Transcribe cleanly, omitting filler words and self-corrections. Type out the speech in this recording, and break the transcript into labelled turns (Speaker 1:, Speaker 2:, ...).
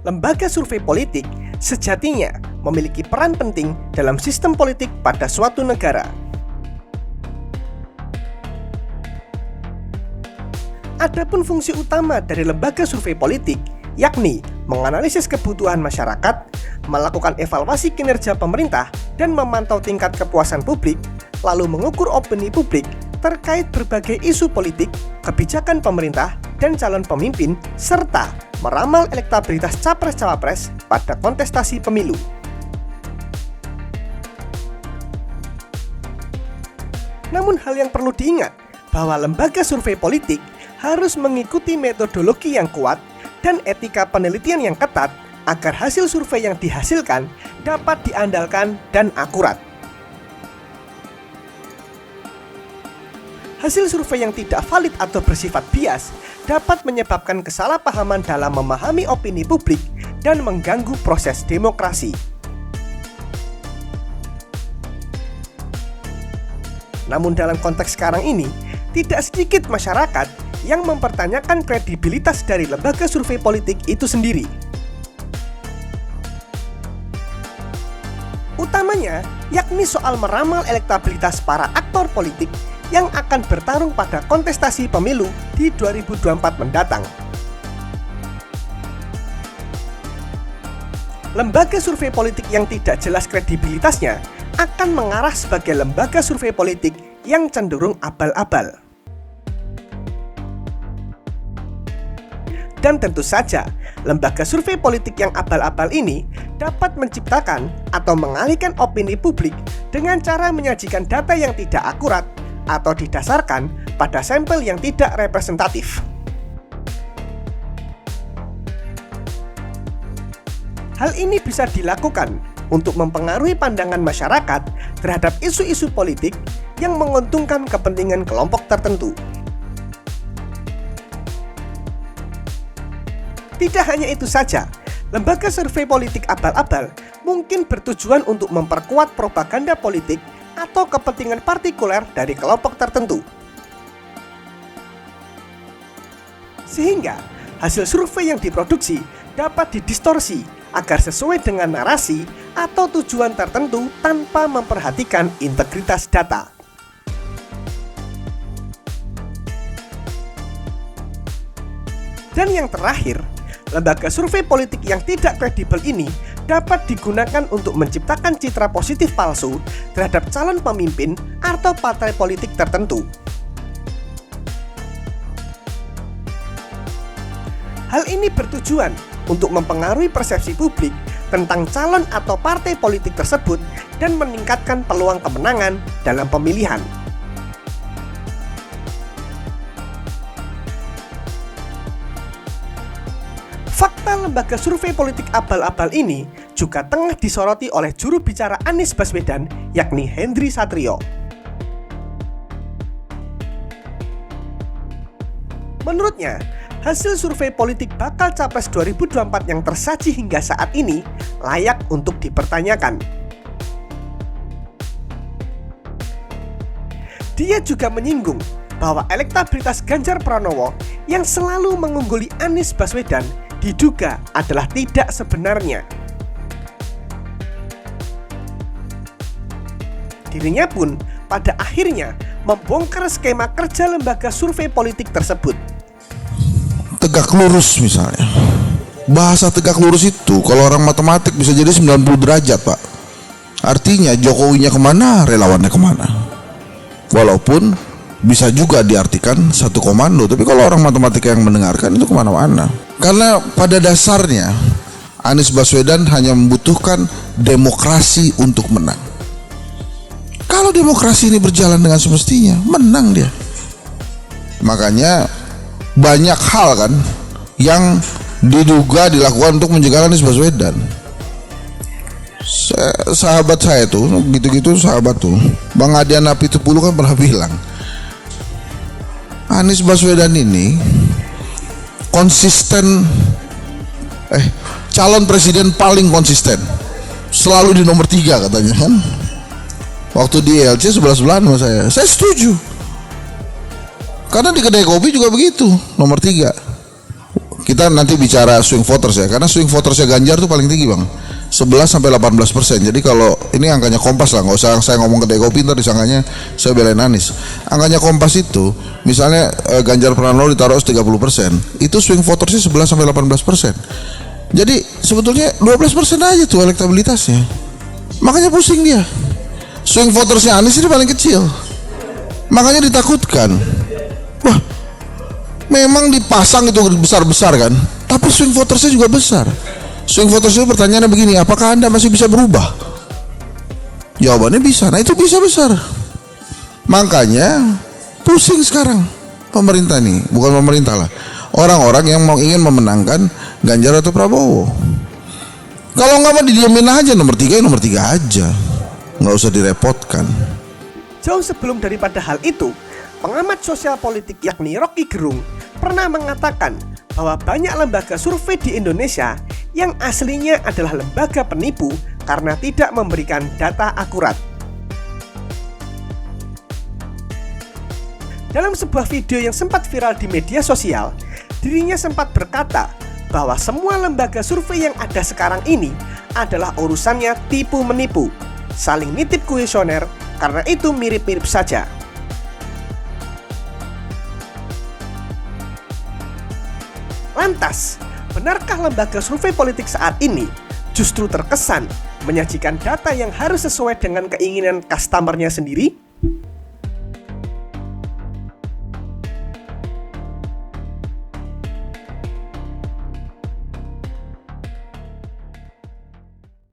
Speaker 1: lembaga survei politik sejatinya memiliki peran penting dalam sistem politik pada suatu negara. Adapun fungsi utama dari lembaga survei politik yakni menganalisis kebutuhan masyarakat, melakukan evaluasi kinerja pemerintah, dan memantau tingkat kepuasan publik, lalu mengukur opini publik terkait berbagai isu politik, kebijakan pemerintah, dan calon pemimpin, serta meramal elektabilitas capres-cawapres pada kontestasi pemilu. Namun hal yang perlu diingat bahwa lembaga survei politik harus mengikuti metodologi yang kuat dan etika penelitian yang ketat agar hasil survei yang dihasilkan dapat diandalkan dan akurat. Hasil survei yang tidak valid atau bersifat bias dapat menyebabkan kesalahpahaman dalam memahami opini publik dan mengganggu proses demokrasi. Namun dalam konteks sekarang ini, tidak sedikit masyarakat yang mempertanyakan kredibilitas dari lembaga survei politik itu sendiri. Utamanya, yakni soal meramal elektabilitas para aktor politik yang akan bertarung pada kontestasi pemilu di 2024 mendatang. Lembaga survei politik yang tidak jelas kredibilitasnya akan mengarah sebagai lembaga survei politik yang cenderung abal-abal. Dan tentu saja, lembaga survei politik yang abal-abal ini dapat menciptakan atau mengalihkan opini publik dengan cara menyajikan data yang tidak akurat atau didasarkan pada sampel yang tidak representatif. Hal ini bisa dilakukan untuk mempengaruhi pandangan masyarakat terhadap isu-isu politik yang menguntungkan kepentingan kelompok tertentu. Tidak hanya itu saja, lembaga survei politik abal-abal mungkin bertujuan untuk memperkuat propaganda politik atau kepentingan partikuler dari kelompok tertentu. Sehingga, hasil survei yang diproduksi dapat didistorsi agar sesuai dengan narasi atau tujuan tertentu tanpa memperhatikan integritas data. Dan yang terakhir, lembaga survei politik yang tidak kredibel ini dapat digunakan untuk menciptakan citra positif palsu terhadap calon pemimpin atau partai politik tertentu. Hal ini bertujuan untuk mempengaruhi persepsi publik tentang calon atau partai politik tersebut dan meningkatkan peluang kemenangan dalam pemilihan. Fakta lembaga survei politik abal-abal ini juga tengah disoroti oleh juru bicara Anies Baswedan, yakni Henry Satrio. Menurutnya, hasil survei politik bakal Capres 2024 yang tersaji hingga saat ini layak untuk dipertanyakan. Dia juga menyinggung bahwa elektabilitas Ganjar Pranowo yang selalu mengungguli Anies Baswedan diduga adalah tidak sebenarnya. Dirinya pun pada akhirnya membongkar skema kerja lembaga survei politik tersebut.
Speaker 2: Tegak lurus misalnya. Bahasa tegak lurus itu kalau orang matematik bisa jadi 90 derajat, Pak. Artinya Jokowinya kemana, relawannya kemana. Walaupun bisa juga diartikan satu komando, tapi kalau orang matematika yang mendengarkan itu kemana-mana. Karena pada dasarnya Anies Baswedan hanya membutuhkan demokrasi untuk menang. Kalau demokrasi ini berjalan dengan semestinya, menang dia. Makanya banyak hal kan yang diduga dilakukan untuk mencegah Anies Baswedan. Sahabat saya tuh, gitu-gitu sahabat tuh, Bang Adian Apitupulu kan pernah bilang, Anies Baswedan ini konsisten, calon presiden paling konsisten, selalu di nomor 3 katanya kan. Waktu di ILC 11-11 sama saya setuju. Karena di kedai kopi juga begitu, nomor 3. Kita nanti bicara swing voters ya, karena swing votersnya Ganjar tuh paling tinggi bang, 11-18%. Jadi kalau ini angkanya Kompas lah, nggak usah saya ngomong ke Eko Pintar disangkanya saya belain Anies. Angkanya Kompas itu, misalnya Ganjar Pranowo ditaruh 30%, itu swing votersnya 11-18%. Jadi sebetulnya 12% aja tuh elektabilitasnya. Makanya pusing dia. Swing votersnya Anies ini paling kecil. Makanya ditakutkan. Wah, memang dipasang itu besar-besar kan, tapi swing votersnya juga besar. Swing votersnya pertanyaannya begini, apakah Anda masih bisa berubah? Jawabannya bisa. Nah itu bisa besar. Makanya pusing sekarang pemerintah nih, bukan pemerintah lah, orang-orang yang ingin memenangkan Ganjar atau Prabowo. Kalau nggak mau didiemin aja, nomor 3 aja, nggak usah direpotkan.
Speaker 1: Jauh sebelum daripada hal itu, pengamat sosial politik yakni Rocky Gerung pernah mengatakan bahwa banyak lembaga survei di Indonesia yang aslinya adalah lembaga penipu karena tidak memberikan data akurat. Dalam sebuah video yang sempat viral di media sosial, dirinya sempat berkata bahwa semua lembaga survei yang ada sekarang ini adalah urusannya tipu-menipu, saling nitip kuesioner, karena itu mirip-mirip saja. Lantas, benarkah lembaga survei politik saat ini justru terkesan menyajikan data yang harus sesuai dengan keinginan customer-nya sendiri?